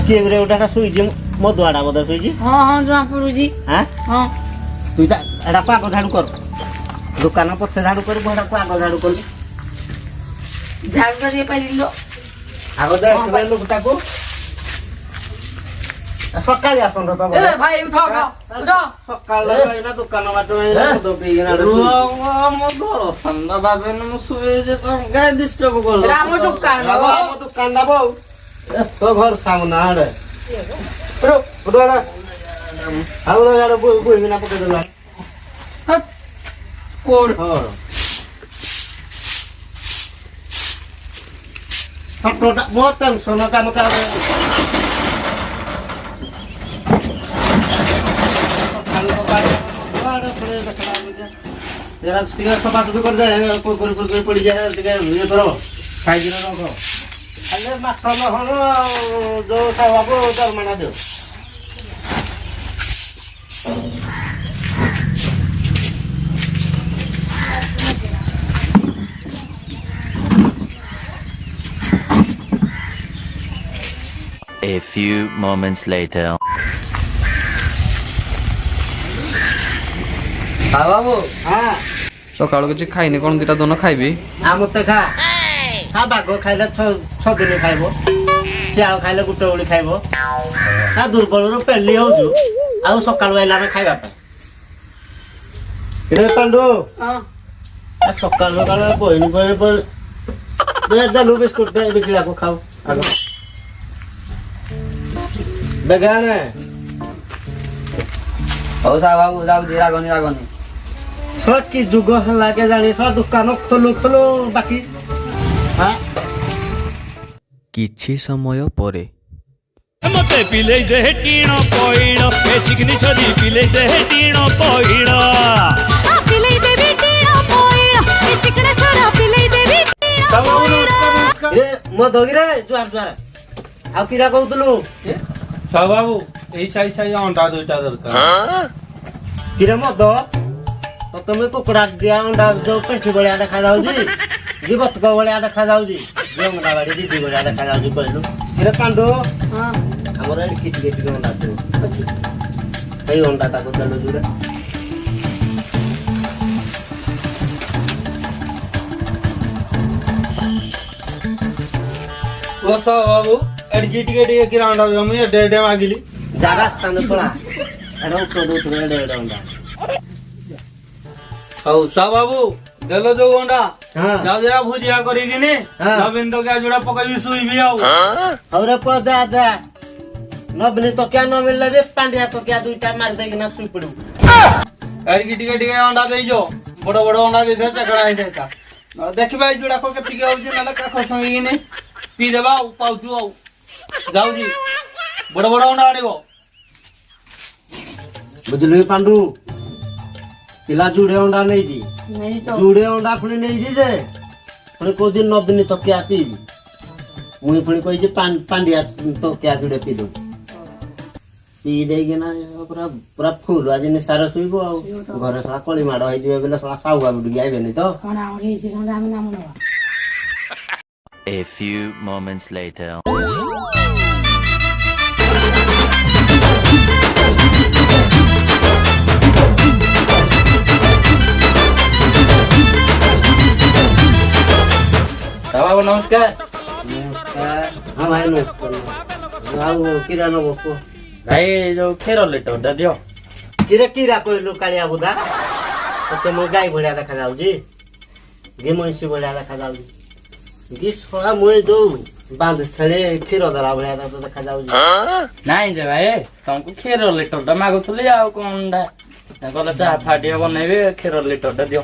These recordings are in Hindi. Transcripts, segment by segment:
किए रे उठाटा सुईजी मधुआडा बोध सुईजी हाँ जमा पड़ुजी हाँ हाँ तू एटा को आग झाड़ू कर दुकान पछे झाड़ू कर बड़ा को आग झाड़ू कर झाड़ू कर दे पाइलो आग दे लोकटा को सकाळी आसन तो ए भाई उठो उठो सकाळ ना दुकान बाटो मध पीना मधुर संदा बाबे न सुए जे तो गाय डिस्टर्ब कर राम दुकान राम दुकान ना बो तो घर सामने आड़े उठो उठो ना आउ यार बोई बिना पके देला कोड हां फटोटा बहुत टेंशन काम का तेरा स्टिकर सफा सुफी कर दे कोई पड़ी जाए ये करो खाई रखो अरे माखन हलो जो बाबू दरमाना दो A few moments later. बाबू हाँ सकाळो किछि खाइने कोन दिटा दोनो खाइबी आ मते खा खा बाग खाइले 6 दिन खाइबो सियाळ खाइले गुटे ओळी खाइबो आ दुर्बल रो पेली होजु आ सकाळ वेला रे खाइबा पे रे पांडु हां आ सकाळ कोइनी पर दे दलु बिस्कुट दे बिकला को खाओ आगो बेगाने हो सा बाबू जाऊ जी रागनी सत की जुग लागे जानी सब दुकान खोलो बाकी हाँ किछि समय परे मते पिले दे टीण पइण ए चिकनी छदी पिले दे टीण पइण आ पिले देबी टीण पइण ए चिकना छोरा पिले देबी टीण पइण ए मो धोगिरे जुआर आ किरा कहतलु सा बाबू एई साई अंडा दुइटा दरकार किरा मो दो तो तुम्हें कुकड़ा दिया अंडा जो पेंठी बड़िया देखा जाउजी जीवत को बड़िया देखा जाउजी जो अंडा बाड़ी दीदी बड़िया देखा जाउजी कहलु किरा पांडु हां हमर एडी किटी अंडा दे अछि एई अंडा ताको दलु जुरे ओ सा बाबू एडी टिके किरा अंडा जमी डे मागिली जागा स्थान पड़ा एडो तो दो एडो अंडा हौ सा बाबू देलो जो अंडा हां जाऊ जरा भुजिया करी किने हाँ। नवीन तो क्या जुड़ा पकाई सुईबी आउ हमरे पर जा नबनी तो क्या न मिलले बे पांडिया तो क्या दुईटा मार देगी ना सुई पड़ू एडी टिके अंडा देई जो बड़ अंडा दे दे चकड़ा है देता देखबा जुड़ा को कति के होजे नाला का खसमी किने पी देबा पाउचू आउ जाऊ जी बड़ अंडा आनिबो बुझलु पांडु पिला जुड़े अंडा नहीं जी नहीं तो जुड़े अंडा पुणी नहीं जी जे पुणी को दिन नबनी तो क्या पीबी मुई पुणी कहि जे पांडिया तो क्या जुड़े पी दो पी देगी ना पूरा पूरा फुल आज निसार सुइबो आ घरे सला कळी माड होई दिबे बेले सला साउगा बुडी आइबे नहीं तो कोना ओरी जे कोना हम नाम न A few moments later. बाबू नमस्कार हां भाई नमस्कार आउ किरा न बको भाई जो खेर लेटर दा दियो किरा कहलु कालिया बुदा तो मो गाय भड़िया देखा जाउजी गे मइसी भड़िया देखा जाउजी गिस फळा मोय जो बांध छळे खीर दरा भड़िया देखा जाउजी नाइ जे भाई तुमको खेर लेटर दा मागुतले आ कोनडा गला चा फाटिया बनैबे खेर लेटर दा दियो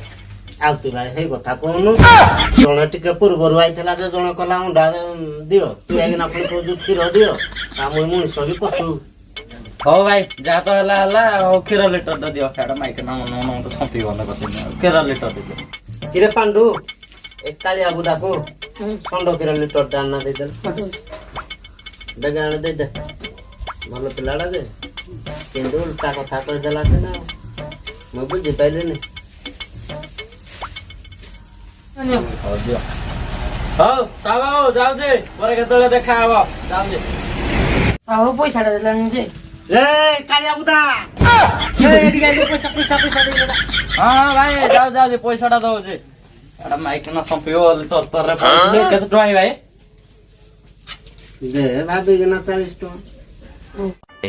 आउ तू भाई हे कथा कोनु जण टिके पूर्वरु आइतला जे जण कला अंडा दियो तू आइना फळ को जो खीर दियो आ मोय मनिसो भी पसु हो भाई जा तो हला ओ खेर लेटर दा दियो खाडा माइक ना न तो संपी गन कसि खेर लेटर दियो किरे पांडु एक कालिया बुदा को संडो किरा लिटर डालना दे दे बेगान दे दे भलो पिलाडा दे किंतु उल्टा कथा कह देला से ना मैं बुझि पाइले नहीं हो दियो हो साबा जाऊ दे परे केतले देखा आबो जाऊ दे ଆଉ ପଇସାଟା ଦେଲାନି ଯେ ଏ କାଳିଆ ବୁଦା ଏଠି ଗାଇଲେ ପଇସା ପଇସା ପଇସା ଦେଇଦେଲା। ହଁ ଭାଇ ଯାଉ ଯାଉଛି ପଇସାଟା ଦଉଛି ଏଟା ମାଇକିନା ସମ୍ପିବ ତର ତରରେ ପଡୁଥିଲେ କେତେ ଟଙ୍କା ଭାଇ ଦେ ଭାବିକିନା 40 ଟଙ୍କା।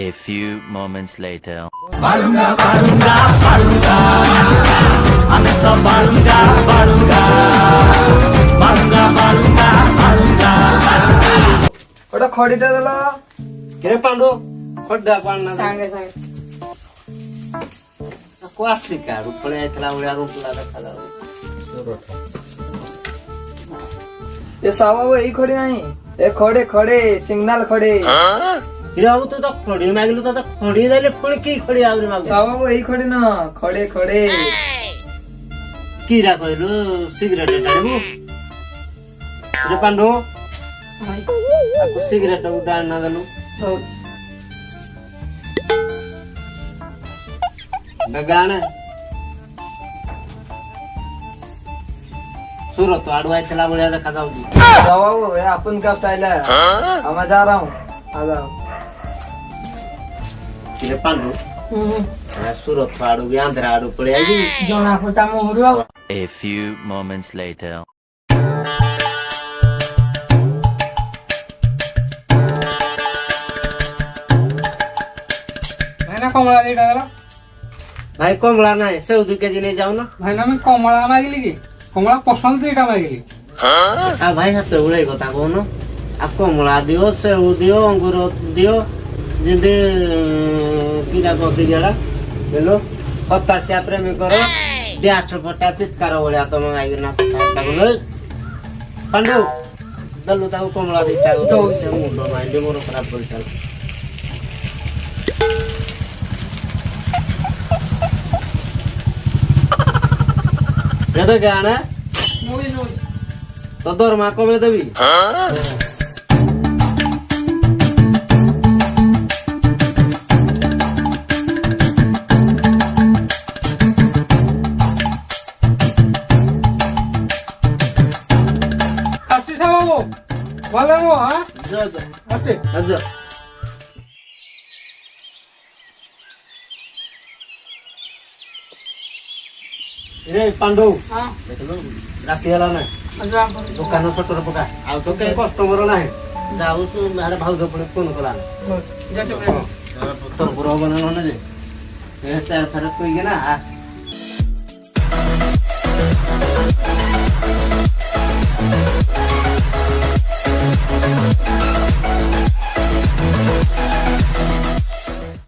A few moments later. ଗୋଟେ ଖଡିଟା ଦେଲ କିରେ ପାଣ୍ଡୁ ଖଡ୍ଡା ପାଣ ନା ସାଙ୍ଗେ ସାଙ୍ଗେ କୋ ଆସି କାଡୁ ପଳେଇ ଆଇଥିଲା ଭଳିଆ ରୁପଲା ଦେଖାଯାଉ। ଏ ସାବାବୁ ଏଇ ଖଡି ନାହିଁ ଏ ଖଡେ ଖଡେ ସିଗ୍ନାଲ ଖଡେ କିରେ ବାବୁ ତୁ ତ ଖଡି ମାଗିଲୁ ତ ଖଡି ଦେଲେ ପୁଣି କି ଖଡି ଆହୁରି ମାଗୁ ସାବାବୁ ଏଇ ଖଡି ନ ଖଡେ ଖଡେ କିରା କହିଲୁ ସିଗାରେଟ ଟାଣିବୁ ରେ ପାଣ୍ଡୁ ତାକୁ ସିଗାରେଟ ଗୋଟେ ଆଣି ନା ଦେଲୁ ଦଉଛି ଗାଣେ ସୁରତ आडू आयला भଳିଆ ଦେଖା ଯାଉଛି। साबाबू ये अपन का स्टाइल है मैं जा रहा हूँ आ जाओ କିରେ ପାଣ୍ଡୁ ସୁରତ आडू ବି ଆନ୍ଧ୍ରା आडू ପଳେଇ ଆଇଛି। ଜଣା ପଡୁଛି ମୁହଁରୁ ଆଉ A few moments later. भाईना कमला दीटा देला ଭାଇ କମଳା ନାହିଁ ସେଉ 2 କେଜି ନେଇ ଯାଉନ। भाईना मैं कमला मागिली की कमला पसंद दीटा मागिली ଆଉ ଭାଇ ହାତ ଉଳେଇ କଥା କହୁନ ଆଉ କମଳା ଦିଅ ସେଉ ଦିଅ ଅଙ୍ଗୁର ଦିଅ ଯେମିତି କିରା କହନ୍ତି ଗେଡ଼ା ହେଲୋ ହତାଶିଆ ପ୍ରେମିକର ଡ୍ୟାଷ୍ଟ ଫଟା ଚିତ୍କାର ଭଳିଆ ତମ ଗାଇକିନା ତାକୁ ନେଇ ପାଣ୍ଡୁ ଦେଲୁ ତାକୁ କମଳା ଦିଟା ଦଉଛି ମୁଣ୍ଡ ମାଇଣ୍ଡ ମୋର ଖରାପ କରିସାରିଲା। ଏବେ ଗାଣା ତ ଦରମା କମେଇ ଦେବି। अस्ति साबाबू भले रो हां ଯା ଯା अस्ति ଯା ଏ ପାଣ୍ଡୁ ହଁ ଦେଖିଲୁ ରାତି ହେଲା ନା ଜଣା ପଡୁଛି ଦୋକାନ ସଟର ପକା ଆଉ ତ କେହି କଷ୍ଟମର ନାହିଁ ଯାଉ ଆଡେ ଭାଉଜ ପୁଣି ଫୋନ କଲା ତୋର ପୁର ହବ ନା ନହେଲେ ଯେ ଏ ଚାର ଫେର ଶୋଇକି ନା